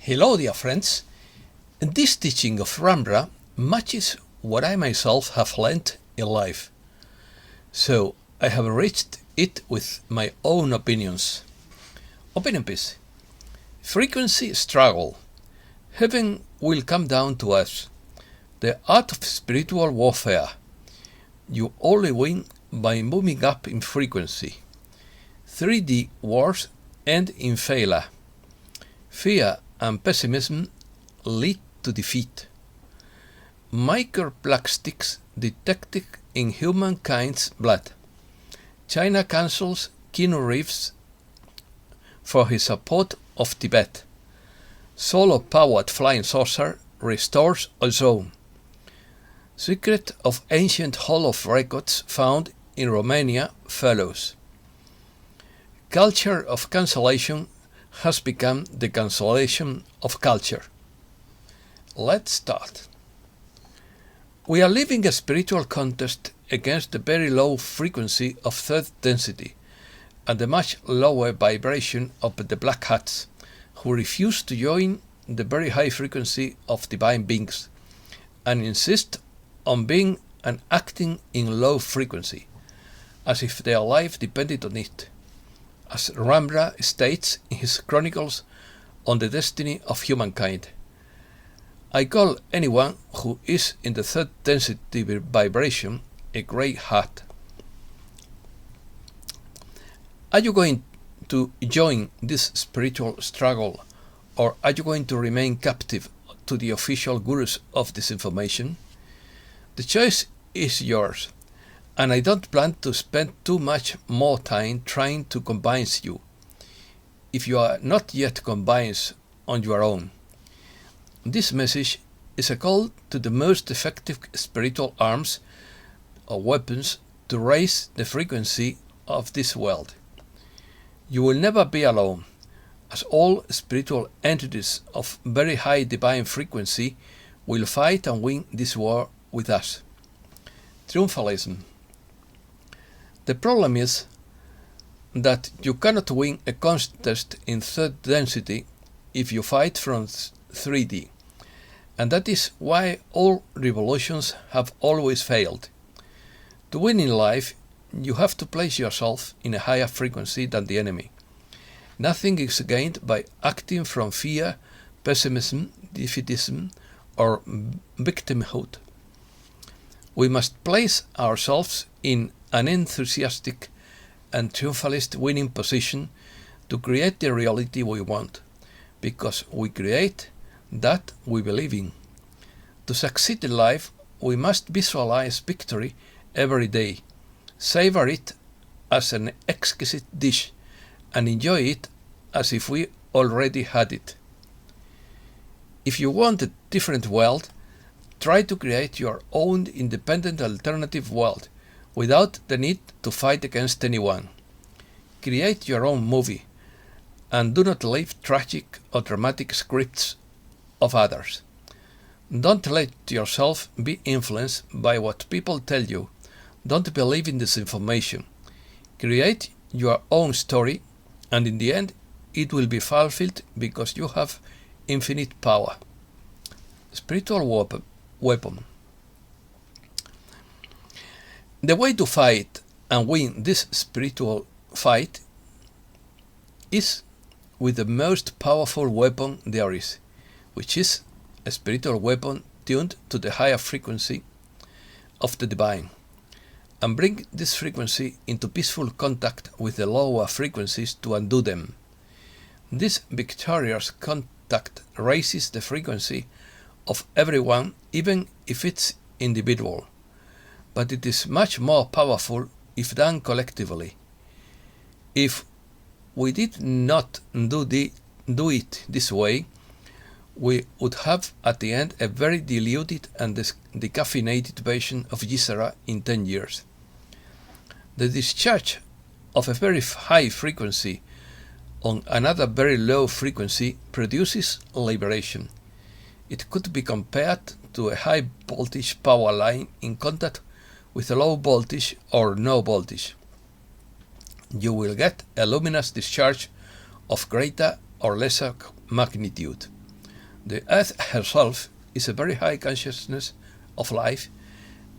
Hello dear friends, this teaching of Rambra matches what I myself have learnt in life. So I have enriched it with my own opinions. Opinion piece. Frequency struggle. Heaven will come down to us. The art of spiritual warfare. You only win by moving up in frequency. 3D wars end in failure. Fear and pessimism lead to defeat. Microplastics detected in humankind's blood. China cancels Keanu Reeves for his support of Tibet. Solar-powered flying saucer restores ozone. Secret of ancient hall of records found in Romania follows. Culture of cancellation has become the cancellation of culture. Let's start. We are living a spiritual contest against the very low frequency of third density and the much lower vibration of the black hats, who refuse to join the very high frequency of divine beings and insist on being and acting in low frequency, as if their life depended on it, as Rambra states in his chronicles on the destiny of humankind. I call anyone who is in the third density vibration a grey hat. Are you going to join this spiritual struggle, or are you going to remain captive to the official gurus of disinformation? The choice is yours, and I don't plan to spend too much more time trying to convince you, if you are not yet convinced on your own. This message is a call to the most effective spiritual arms or weapons to raise the frequency of this world. You will never be alone, as all spiritual entities of very high divine frequency will fight and win this war with us. Triumphalism. The problem is that you cannot win a contest in third density if you fight from 3D, and that is why all revolutions have always failed. To win in life, you have to place yourself in a higher frequency than the enemy. Nothing is gained by acting from fear, pessimism, defeatism, or victimhood. We must place ourselves in an enthusiastic and triumphalist winning position to create the reality we want, because we create that we believe in. To succeed in life, we must visualize victory every day, savor it as an exquisite dish, and enjoy it as if we already had it. If you want a different world, try to create your own independent alternative world without the need to fight against anyone. Create your own movie, and do not leave tragic or dramatic scripts of others. Don't let yourself be influenced by what people tell you. Don't believe in disinformation. Create your own story, and in the end, it will be fulfilled because you have infinite power. Spiritual weapon. The way to fight and win this spiritual fight is with the most powerful weapon there is, which is a spiritual weapon tuned to the higher frequency of the divine, and bring this frequency into peaceful contact with the lower frequencies to undo them. This victorious contact raises the frequency of everyone, even if it's individual, but it is much more powerful if done collectively. If we did not do it this way, we would have at the end a very diluted and decaffeinated version of Gisara in 10 years. The discharge of a very high frequency on another very low frequency produces liberation. It could be compared to a high voltage power line in contact with a low voltage or no voltage. You will get a luminous discharge of greater or lesser magnitude. The Earth herself is a very high consciousness of life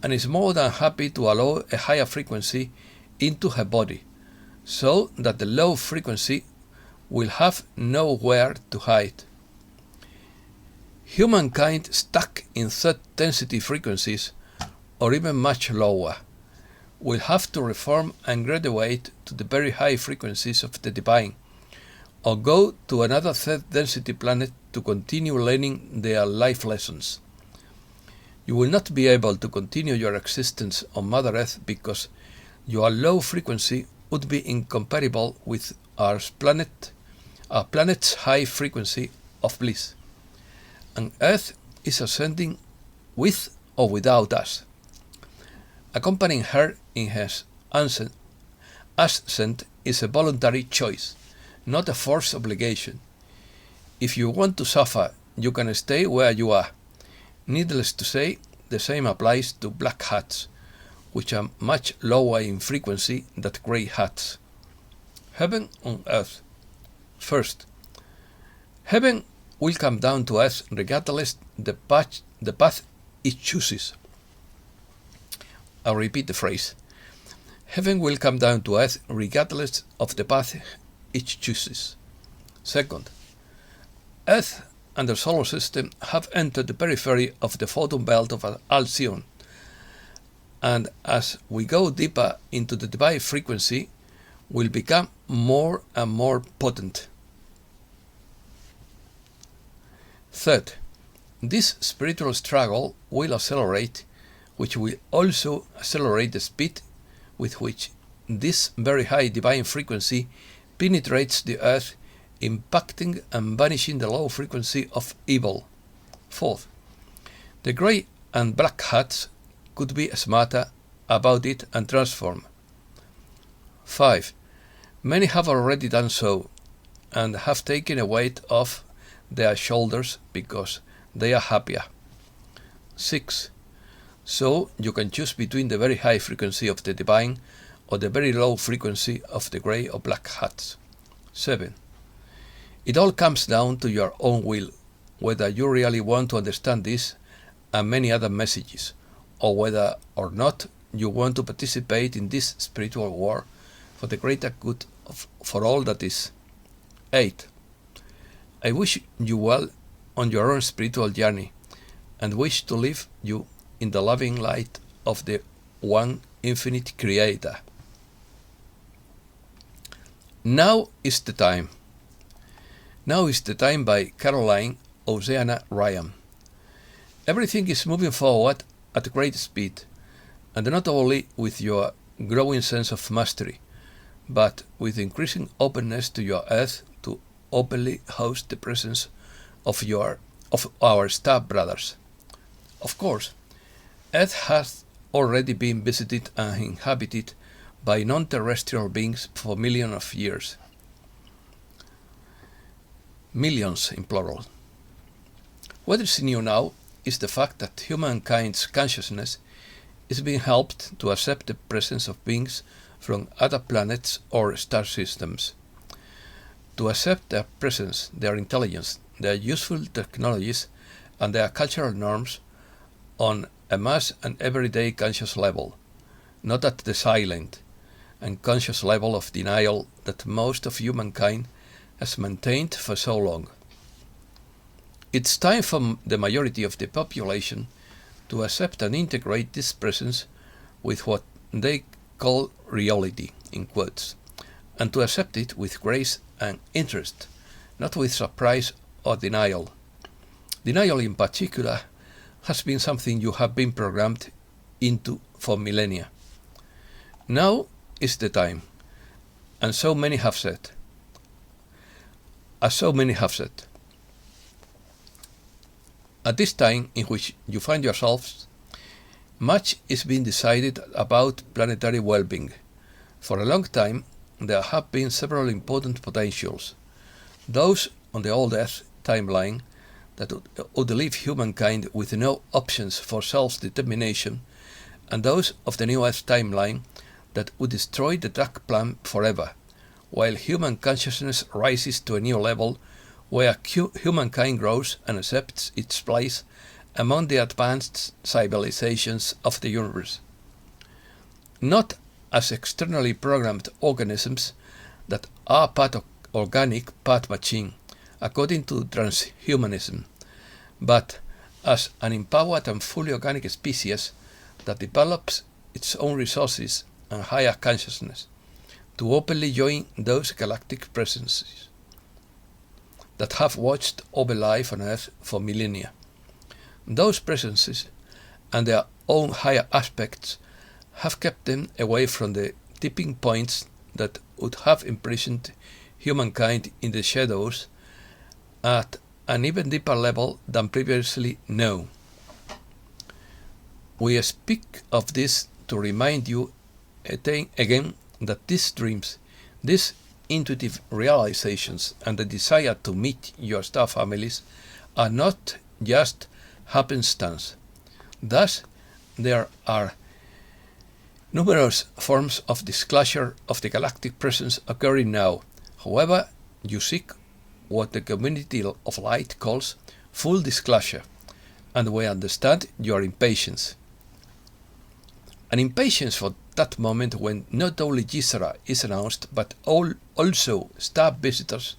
and is more than happy to allow a higher frequency into her body, so that the low frequency will have nowhere to hide. Humankind stuck in third density frequencies, or even much lower, will have to reform and graduate to the very high frequencies of the divine, or go to another third density planet to continue learning their life lessons. You will not be able to continue your existence on Mother Earth because your low frequency would be incompatible with our planet's high frequency of bliss. And Earth is ascending with or without us. Accompanying her in her ascent is a voluntary choice, not a forced obligation. If you want to suffer, you can stay where you are. Needless to say, the same applies to black hats, which are much lower in frequency than grey hats. Heaven on Earth. First, heaven will come down to Earth regardless the path it chooses. I'll repeat the phrase. Heaven will come down to Earth regardless of the path it chooses. Second, Earth and the solar system have entered the periphery of the photon belt of Alcyon, and as we go deeper into the divine frequency, will become more and more potent. Third, this spiritual struggle will accelerate, which will also accelerate the speed with which this very high divine frequency penetrates the earth, impacting and banishing the low frequency of evil. Fourth, the grey and black hats could be smarter about it and transform. 5. Many have already done so and have taken a weight off their shoulders because they are happier. 6. So you can choose between the very high frequency of the divine or the very low frequency of the grey or black hats. 7. It all comes down to your own will, whether you really want to understand this and many other messages, or whether or not you want to participate in this spiritual war for the greater good for all that is. 8. I wish you well on your own spiritual journey and wish to leave you in the loving light of the one infinite Creator. Now is the time. Now is the time by Caroline Oceana Ryan. Everything is moving forward at great speed, and not only with your growing sense of mastery, but with increasing openness to your Earth to openly host the presence of our star brothers. Of course, Earth has already been visited and inhabited by non-terrestrial beings for millions of years. Millions in plural. What is new now is the fact that humankind's consciousness is being helped to accept the presence of beings from other planets or star systems, to accept their presence, their intelligence, their useful technologies, and their cultural norms on a mass and everyday conscious level, not at the silent and conscious level of denial that most of humankind has maintained for so long. It's time for the majority of the population to accept and integrate this presence with what they call reality, in quotes, and to accept it with grace and interest, not with surprise or denial. Denial in particular has been something you have been programmed into for millennia. Now is the time, and so many have said. As so many have said. At this time in which you find yourselves, much is being decided about planetary well-being. For a long time, there have been several important potentials. Those on the old Earth timeline that would leave humankind with no options for self-determination, and those of the new Earth timeline that would destroy the dark plan forever, while human consciousness rises to a new level where humankind grows and accepts its place among the advanced civilizations of the universe. Not as externally programmed organisms that are part of organic, part machine, according to transhumanism, but as an empowered and fully organic species that develops its own resources and higher consciousness to openly join those galactic presences that have watched over life on Earth for millennia. Those presences and their own higher aspects have kept them away from the tipping points that would have imprisoned humankind in the shadows at an even deeper level than previously known. We speak of this to remind you again that these dreams, these intuitive realizations, and the desire to meet your star families are not just happenstance. Thus, there are numerous forms of disclosure of the galactic presence occurring now. However, you seek what the community of light calls full disclosure, and we understand your impatience. An impatience for that moment when not only Gisara is announced, but also star visitors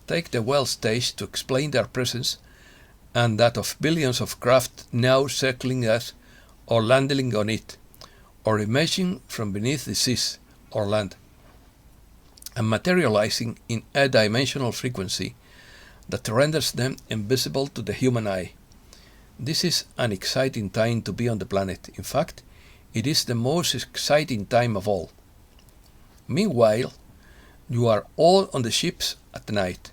take the world stage to explain their presence and that of billions of craft now circling Earth or landing on it, or emerging from beneath the seas or land, and materializing in a dimensional frequency that renders them invisible to the human eye. This is an exciting time to be on the planet. In fact, it is the most exciting time of all. Meanwhile, you are all on the ships at night,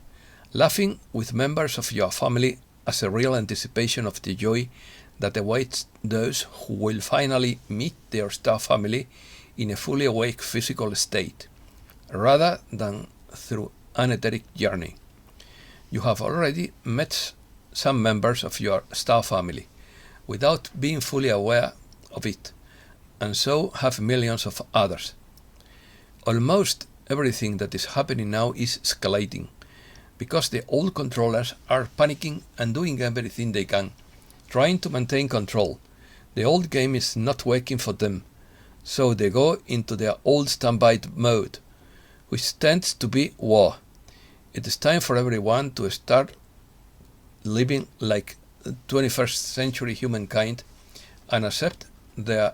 laughing with members of your family as a real anticipation of the joy that awaits those who will finally meet their star family in a fully awake physical state, rather than through an etheric journey. You have already met some members of your star family without being fully aware of it, and so have millions of others. Almost everything that is happening now is escalating, because the old controllers are panicking and doing everything they can, trying to maintain control. The old game is not working for them, so they go into their old standby mode, which tends to be war. It is time for everyone to start living like 21st century humankind and accept their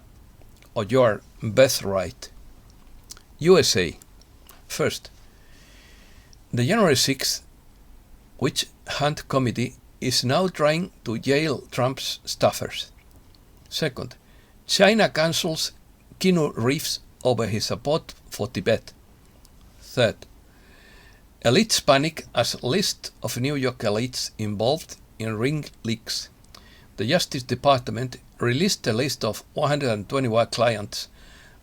or your birthright. USA. First, the January 6th Witch Hunt Committee is now trying to jail Trump's staffers. Second, China cancels Keanu Reeves over his support for Tibet. Third, elites panic as list of New York elites involved in ring leaks. The Justice Department released a list of 121 clients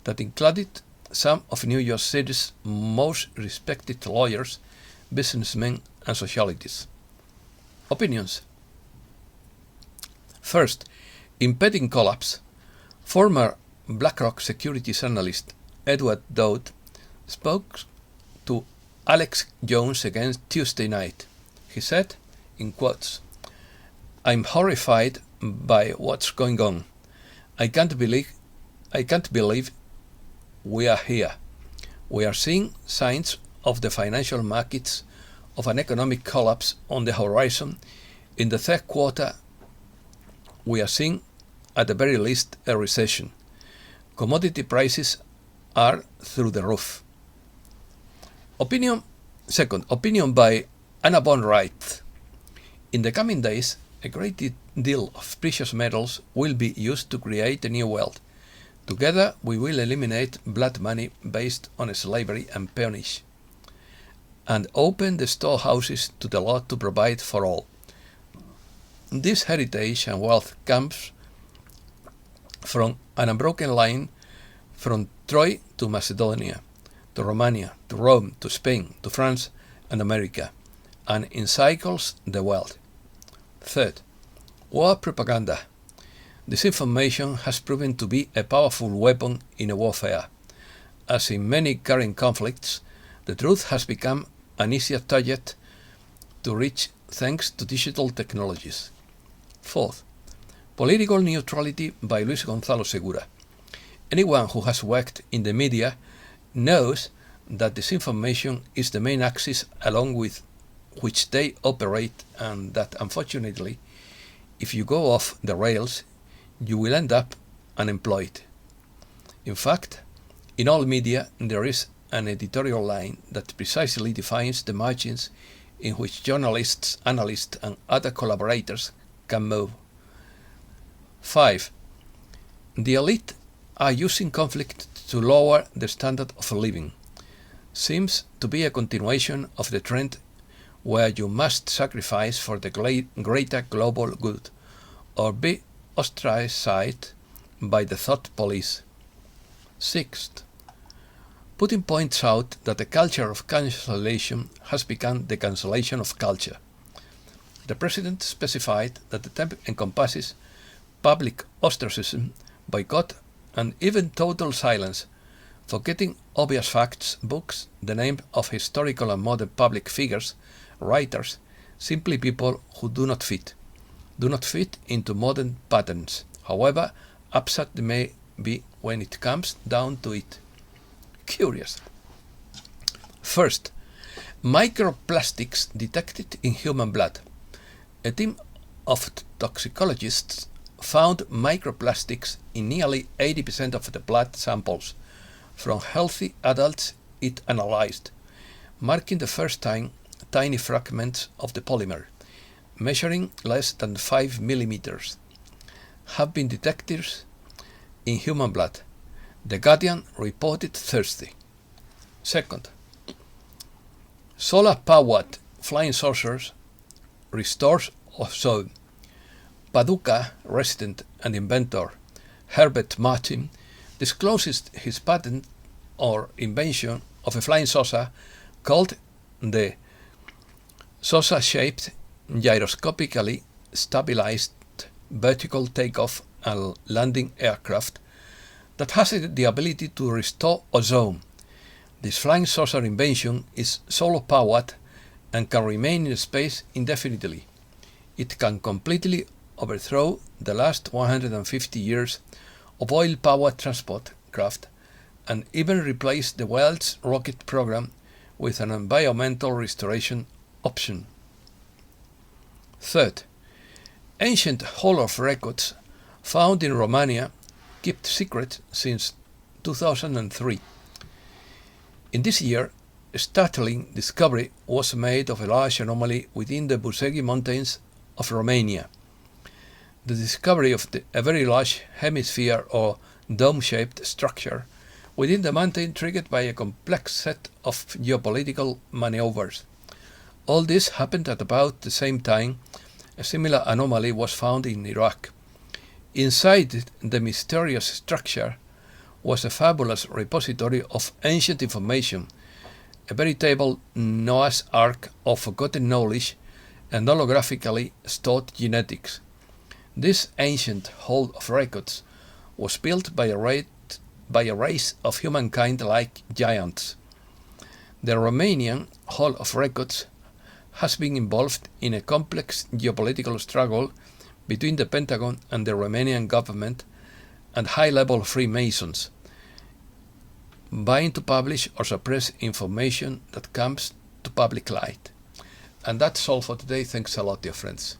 that included some of New York City's most respected lawyers, businessmen, and sociologists. Opinions. First, impending collapse. Former BlackRock securities analyst Edward Dodd spoke to Alex Jones again Tuesday night. He said, in quotes, "I'm horrified by what's going on. I can't believe we are here. We are seeing signs of the financial markets of an economic collapse on the horizon. In the third quarter, we are seeing, at the very least, a recession. Commodity prices are through the roof." Second, opinion by Anna von Wright. In the coming days, a great deal of precious metals will be used to create a new world. Together, we will eliminate blood money based on slavery and peonage, and open the storehouses to the Lord to provide for all. This heritage and wealth comes from an unbroken line from Troy to Macedonia, to Romania, to Rome, to Spain, to France and America, and encircles the world. Third, war propaganda. Disinformation has proven to be a powerful weapon in a warfare. As in many current conflicts, the truth has become an easier target to reach thanks to digital technologies. Fourth, political neutrality by Luis Gonzalo Segura. Anyone who has worked in the media knows that disinformation is the main axis along with which they operate, and that unfortunately, if you go off the rails, you will end up unemployed. In fact, in all media there is an editorial line that precisely defines the margins in which journalists, analysts, and other collaborators can move. 5. The elite are using conflict to lower the standard of living. Seems to be a continuation of the trend where you must sacrifice for the greater global good or be ostracized by the thought police. Sixth, Putin points out that the culture of cancellation has become the cancellation of culture. The president specified that the term encompasses public ostracism, boycott, and even total silence, forgetting obvious facts, books, the name of historical and modern public figures, writers, simply people who do not fit into modern patterns, however absurd they may be when it comes down to it. Curious. First, microplastics detected in human blood. A team of toxicologists found microplastics in nearly 80% of the blood samples from healthy adults it analyzed, marking the first time tiny fragments of the polymer, measuring less than 5 millimeters, have been detected in human blood. The Guardian reported Thursday. Second, solar-powered flying saucers restores ozone. Paducah resident and inventor Herbert Martin discloses his patent or invention of a flying saucer called the saucer-shaped, gyroscopically stabilized vertical takeoff and landing aircraft that has the ability to restore ozone. This flying saucer invention is solar-powered and can remain in space indefinitely. It can completely overthrow the last 150 years of oil-powered transport craft and even replace the world's rocket program with an environmental restoration option. Third, ancient Hall of Records found in Romania, kept secret since 2003. In this year, a startling discovery was made of a large anomaly within the Busegi Mountains of Romania. The discovery of a very large hemisphere or dome-shaped structure within the mountain triggered by a complex set of geopolitical maneuvers. All this happened at about the same time a similar anomaly was found in Iraq. Inside the mysterious structure was a fabulous repository of ancient information, a veritable Noah's Ark of forgotten knowledge and holographically stored genetics. This ancient Hall of Records was built by a race of humankind-like giants. The Romanian Hall of Records has been involved in a complex geopolitical struggle between the Pentagon and the Romanian government and high-level Freemasons, vying to publish or suppress information that comes to public light. And that's all for today. Thanks a lot, dear friends.